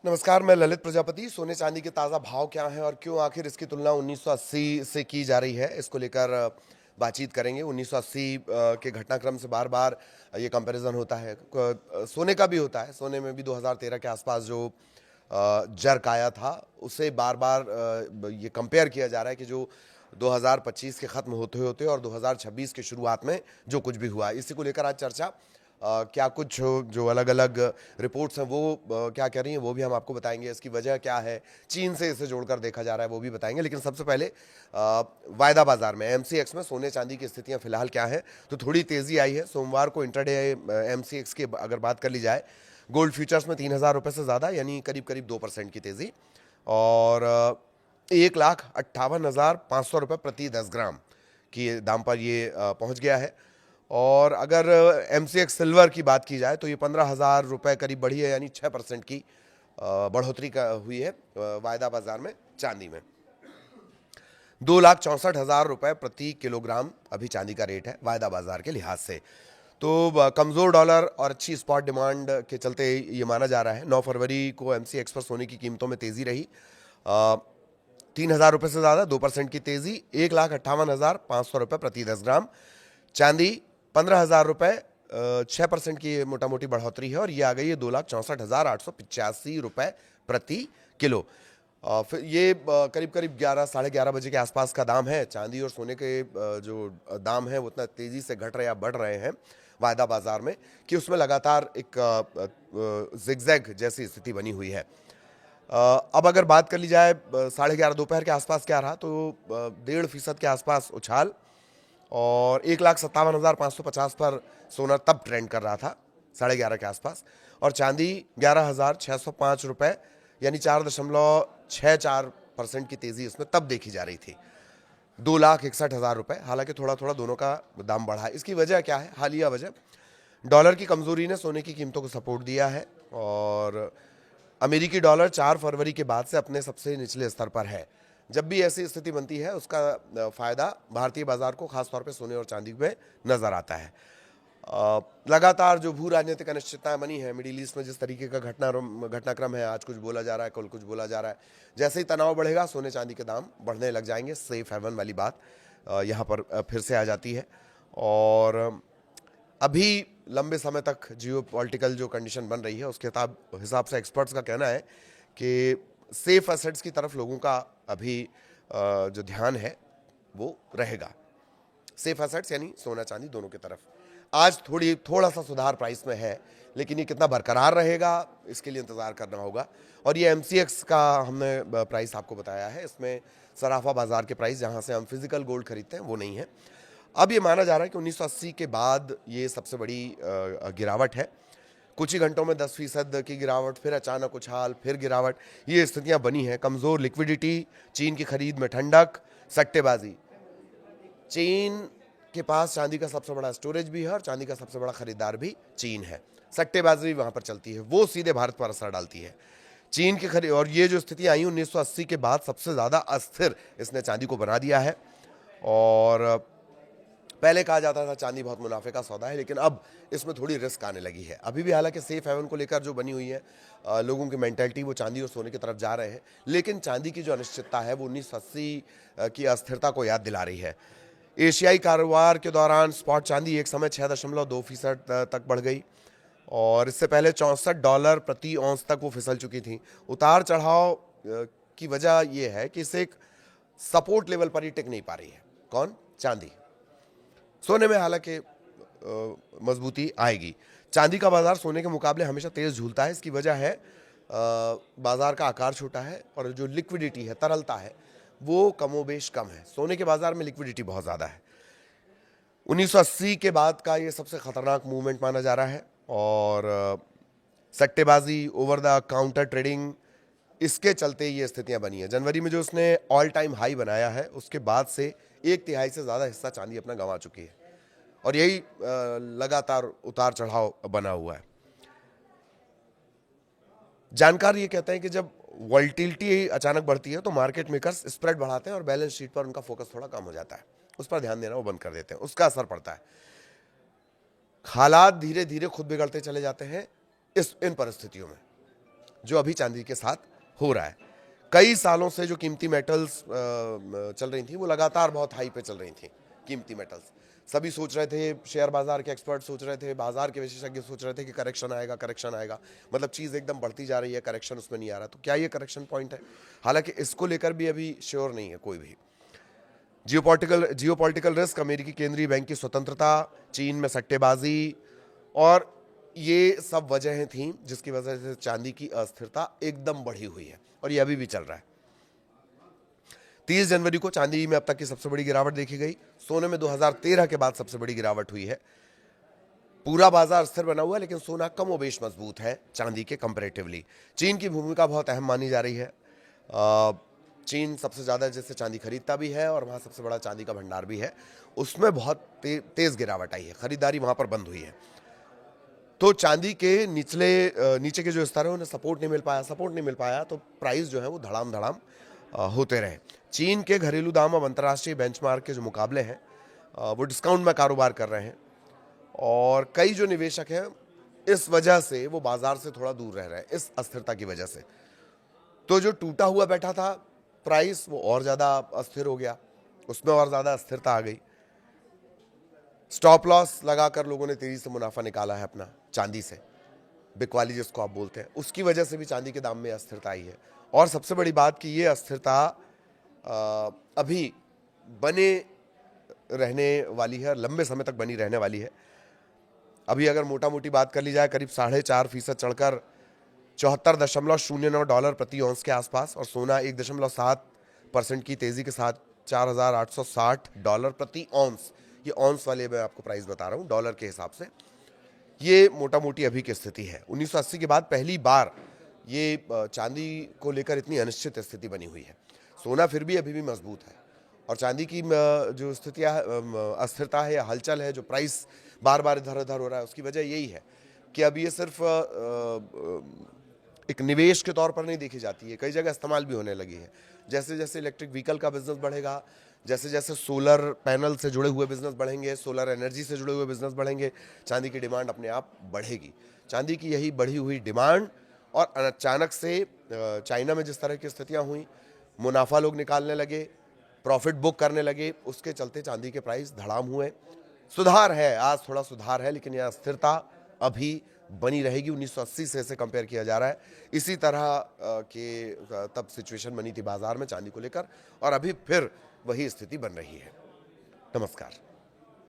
नमस्कार, मैं ललित प्रजापति। सोने चांदी के ताज़ा भाव क्या हैं और क्यों आखिर इसकी तुलना 1980 से की जा रही है, इसको लेकर बातचीत करेंगे। 1980 के घटनाक्रम से बार बार ये कंपैरिजन होता है। सोने का भी होता है। सोने में भी 2013 के आसपास जो जर्क आया था, उससे बार बार ये कंपेयर किया जा रहा है कि जो 2025 के ख़त्म होते होते और 2026 की शुरुआत में जो कुछ भी हुआ, इसी को लेकर आज चर्चा। क्या कुछ जो अलग अलग रिपोर्ट्स हैं वो क्या कह रही हैं, वो भी हम आपको बताएंगे। इसकी वजह क्या है, चीन से इसे जोड़कर देखा जा रहा है, वो भी बताएंगे। लेकिन सबसे पहले वायदा बाजार में एमसीएक्स में सोने चांदी की स्थितियां फिलहाल क्या है। तो थोड़ी तेजी आई है सोमवार को इंट्राडे एमसीएक्स की अगर बात कर ली जाए। गोल्ड फ्यूचर्स में 3,000 रुपये से ज़्यादा, यानी करीब करीब 2% की तेज़ी, और 1,58,500 रुपये प्रति 10 ग्राम की दाम पर ये पहुंच गया है। और अगर एमसीएक्स सिल्वर की बात की जाए तो ये 15,000 रुपये करीब बढ़ी है, यानी 6% की बढ़ोतरी का हुई है वायदा बाजार में। चांदी में 2,64,000 रुपये प्रति किलोग्राम अभी चांदी का रेट है वायदा बाजार के लिहाज से। तो कमज़ोर डॉलर और अच्छी स्पॉट डिमांड के चलते ये माना जा रहा है। 9 फरवरी को एमसीएक्स पर सोने की कीमतों में तेज़ी रही। 3,000 रुपये से ज़्यादा, 2% की तेज़ी, 1,58,500 रुपये प्रति 10 ग्राम। चांदी 15,000 रुपये, 6% की मोटा मोटी बढ़ोतरी है, और ये आ गई है 2,64,885 रुपये प्रति किलो। फिर ये करीब करीब 11 साढ़े 11 बजे के आसपास का दाम है। चांदी और सोने के जो दाम है वो उतना तेज़ी से घट रहे या बढ़ रहे हैं वायदा बाजार में कि उसमें लगातार एक जिगजैग जैसी स्थिति बनी हुई है। अब अगर बात कर ली जाए 11:30 दोपहर के आसपास क्या रहा, तो 1.5% के आसपास उछाल, और 1,57,550 पर सोना तब ट्रेंड कर रहा था 11:30 के आसपास, और चांदी 11,605 रुपये, यानी 4.64% की तेज़ी इसमें तब देखी जा रही थी। 2,61,000 रुपये। हालांकि थोड़ा थोड़ा दोनों का दाम बढ़ा है। इसकी वजह क्या है? हालिया वजह डॉलर की कमज़ोरी ने सोने की कीमतों को सपोर्ट दिया है, और अमेरिकी डॉलर 4 फरवरी के बाद से अपने सबसे निचले स्तर पर है। जब भी ऐसी स्थिति बनती है, उसका फ़ायदा भारतीय बाजार को खासतौर पे सोने और चांदी में नज़र आता है। लगातार जो भू राजनीतिक अनिश्चितताएं बनी है मिडिल ईस्ट में, जिस तरीके का घटनाक्रम है, आज कुछ बोला जा रहा है, कल कुछ बोला जा रहा है, जैसे ही तनाव बढ़ेगा सोने चांदी के दाम बढ़ने लग जाएंगे। सेफ हेवन वाली बात यहाँ पर फिर से आ जाती है। और अभी लंबे समय तक जियो पॉलिटिकल जो कंडीशन बन रही है, उसके हिसाब से एक्सपर्ट्स का कहना है कि सेफ एसेट्स की तरफ लोगों का अभी जो ध्यान है वो रहेगा। सेफ एसेट्स यानी सोना चांदी दोनों की तरफ। आज थोड़ा सा सुधार प्राइस में है, लेकिन ये कितना बरकरार रहेगा इसके लिए इंतज़ार करना होगा। और ये एमसीएक्स का हमने प्राइस आपको बताया है। इसमें सराफा बाजार के प्राइस, जहाँ से हम फिजिकल गोल्ड खरीदते हैं, वो नहीं है। अब ये माना जा रहा है कि 1980 के बाद ये सबसे बड़ी गिरावट है। कुछ ही घंटों में 10% की गिरावट, फिर अचानक उछाल, फिर गिरावट, ये स्थितियां बनी हैं। कमज़ोर लिक्विडिटी, चीन की खरीद में ठंडक, सट्टेबाजी। चीन के पास चांदी का सबसे बड़ा स्टोरेज भी है और चांदी का सबसे बड़ा खरीदार भी चीन है। सट्टेबाजी भी वहाँ पर चलती है, वो सीधे भारत पर असर डालती है। चीन की खरीद, और ये जो स्थिति आई 1980 के बाद, सबसे ज़्यादा अस्थिर इसने चांदी को बना दिया है। और पहले कहा जाता था चांदी बहुत मुनाफे का सौदा है, लेकिन अब इसमें थोड़ी रिस्क आने लगी है। अभी भी हालांकि सेफ हेवन को लेकर जो बनी हुई है लोगों की मेंटालिटी, वो चांदी और सोने की तरफ जा रहे हैं, लेकिन चांदी की जो अनिश्चितता है वो 1980 की अस्थिरता को याद दिला रही है। एशियाई कारोबार के दौरान स्पॉट चांदी एक समय 6.2% तक बढ़ गई, और इससे पहले $64 प्रति औंस तक वो फिसल चुकी थी। उतार चढ़ाव की वजह यह है कि इसे एक सपोर्ट लेवल पर ही टिक नहीं पा रही है। कौन? चांदी। सोने में हालांकि मजबूती आएगी। चांदी का बाजार सोने के मुकाबले हमेशा तेज झूलता है। इसकी वजह है बाजार का आकार छोटा है, और जो लिक्विडिटी है, तरलता है, वो कमोबेश कम है। सोने के बाजार में लिक्विडिटी बहुत ज़्यादा है। 1980 के बाद का ये सबसे खतरनाक मूवमेंट माना जा रहा है। और सट्टेबाजी, ओवर द काउंटर ट्रेडिंग, इसके चलते ये स्थितियां बनी है। जनवरी में जो उसने ऑल टाइम हाई बनाया है, उसके बाद से 1/3 से ज़्यादा हिस्सा चांदी अपना गंवा चुकी है, और यही लगातार उतार चढ़ाव बना हुआ है। जानकार ये कहते हैं कि जब वॉल्टिलिटी अचानक बढ़ती है तो मार्केट मेकर्स स्प्रेड बढ़ाते हैं और बैलेंस शीट पर उनका फोकस थोड़ा कम हो जाता है, उस पर ध्यान देना वो बंद कर देते हैं, उसका असर पड़ता है। हालात धीरे धीरे खुद बिगड़ते चले जाते हैं इन परिस्थितियों में। जो अभी चांदी के साथ हो रहा है। कई सालों से जो कीमती मेटल्स चल रही थी वो लगातार बहुत हाई पे चल रही थी। कीमती मेटल्स सभी सोच रहे थे, शेयर बाजार के एक्सपर्ट सोच रहे थे, बाजार के विशेषज्ञ सोच रहे थे कि करेक्शन आएगा, करेक्शन आएगा, मतलब चीज़ एकदम बढ़ती जा रही है, करेक्शन उसमें नहीं आ रहा। तो क्या ये करेक्शन पॉइंट है? हालांकि इसको लेकर भी अभी श्योर नहीं है कोई भी। जियोपॉलिटिकल रिस्क, अमेरिकी केंद्रीय बैंक की स्वतंत्रता, चीन में सट्टेबाजी, और ये सब वजहें थीं जिसकी वजह से चांदी की अस्थिरता एकदम बढ़ी हुई है, और ये अभी भी चल रहा है। 30 जनवरी को चांदी में अब तक की सबसे बड़ी गिरावट देखी गई। सोने में 2013 के बाद सबसे बड़ी गिरावट हुई है। पूरा बाजार स्थिर बना हुआ है, लेकिन सोना कमोबेश मजबूत है चांदी के कंपैरेटिवली। चीन की भूमिका बहुत अहम मानी जा रही है। चीन सबसे ज़्यादा जैसे चांदी खरीदता भी है और वहाँ सबसे बड़ा चांदी का भंडार भी है, उसमें बहुत तेज़ गिरावट आई है, खरीदारी वहाँ पर बंद हुई है। तो चांदी के नीचे के जो स्तर है उन्हें सपोर्ट नहीं मिल पाया, तो प्राइस जो है वो धड़ाम होते रहे। चीन के घरेलू दाम अब अंतर्राष्ट्रीय बेंचमार्क के जो मुकाबले हैं वो डिस्काउंट में कारोबार कर रहे हैं, और कई जो निवेशक हैं इस वजह से वो बाजार से थोड़ा दूर रह रहे हैं, इस अस्थिरता की वजह से। तो जो टूटा हुआ बैठा था प्राइस वो और ज़्यादा अस्थिर हो गया, उसमें और ज़्यादा अस्थिरता आ गई। स्टॉप लॉस लगाकर लोगों ने तेजी से मुनाफा निकाला है अपना चांदी से, बिकवाली जिसको आप बोलते हैं, उसकी वजह से भी चांदी के दाम में अस्थिरता आई है। और सबसे बड़ी बात कि ये अस्थिरता अभी बने रहने वाली है, लंबे समय तक बनी रहने वाली है। अभी अगर मोटा मोटी बात कर ली जाए, करीब 4.5% चढ़कर $74.09 प्रति औंस के आसपास, और सोना 1.7% की तेजी के साथ $4,860 प्रति औंस। ये औंस वाले मैं आपको प्राइस बता रहा हूँ डॉलर के हिसाब से। ये मोटा मोटी अभी की स्थिति है। 1980 के बाद पहली बार ये चांदी को लेकर इतनी अनिश्चित स्थिति बनी हुई है। सोना फिर भी अभी भी मजबूत है, और चांदी की जो स्थितियाँ अस्थिरता है या हलचल है, जो प्राइस बार बार इधर उधर हो रहा है, उसकी वजह यही है कि अब ये सिर्फ एक निवेश के तौर पर नहीं देखी जाती है, कई जगह इस्तेमाल भी होने लगी है। जैसे जैसे इलेक्ट्रिक व्हीकल का बिजनेस बढ़ेगा, जैसे जैसे सोलर पैनल से जुड़े हुए बिजनेस बढ़ेंगे, सोलर एनर्जी से जुड़े हुए बिजनेस बढ़ेंगे, चांदी की डिमांड अपने आप बढ़ेगी। चांदी की यही बढ़ी हुई डिमांड, और अचानक से चाइना में जिस तरह की स्थितियां हुई, मुनाफा लोग निकालने लगे, प्रॉफिट बुक करने लगे, उसके चलते चांदी के प्राइस धड़ाम हुए। सुधार है, आज थोड़ा सुधार है, लेकिन यह अस्थिरता अभी बनी रहेगी। 1980 से इसे कंपेयर किया जा रहा है। इसी तरह के तब सिचुएशन बनी थी बाजार में चांदी को लेकर, और अभी फिर वही स्थिति बन रही है। नमस्कार।